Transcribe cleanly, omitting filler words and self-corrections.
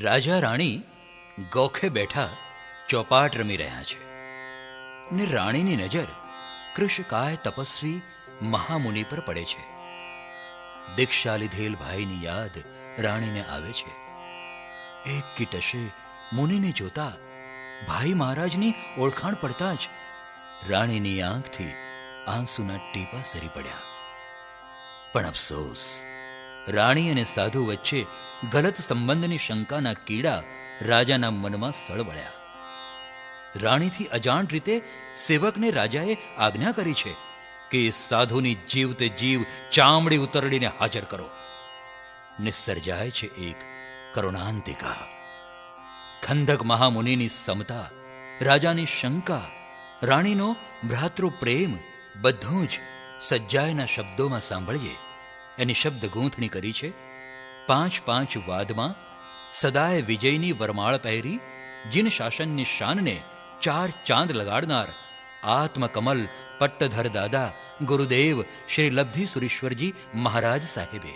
રાજા રાણી ગોખે બેઠા ચોપાટ રમી રહ્યા છે ને રાણીની નજર કૃશકાય તપસ્વી મહામુનિ પર પડે છે. દીક્ષા લીધેલ ભાઈની યાદ રાણીને આવે છે. એક કીટશે મુનિને જોતા ભાઈ મહારાજની ઓળખાણ પડતા જ રાણીની આંખથી આંસુના ટીપા સરી પડ્યા. પણ અફસોસ, રાણી અને સાધુ વચ્ચે ગલત સંબંધની શંકાના કીડા રાજાના મનમાં સળવળ્યા. રાણીથી અજાણ રીતે સેવકને રાજાએ આજ્ઞા કરી છે કે સાધુની જીવતે જીવ ચામડી ઉતરડીને હાજર કરો. નિસર્જાય છે એક કરુણાંતિકા. ખંદક મહામુનિની સમતા, રાજાની શંકા, રાણીનો ભ્રાતૃ પ્રેમ બધું જ સજ્જાયના શબ્દોમાં સાંભળીએ એની શબ્દ ગૂંથણી કરી છે. 5 વાદમાં સદાય વિજયની વરમાળ પહેરી જીન શાસનની શાનને 4 ચાંદ લગાડનાર આત્મકમલ પટ્ટધર દાદા ગુરુદેવ શ્રી લબ્ધિ સુરેશ્વરજી મહારાજ સાહેબે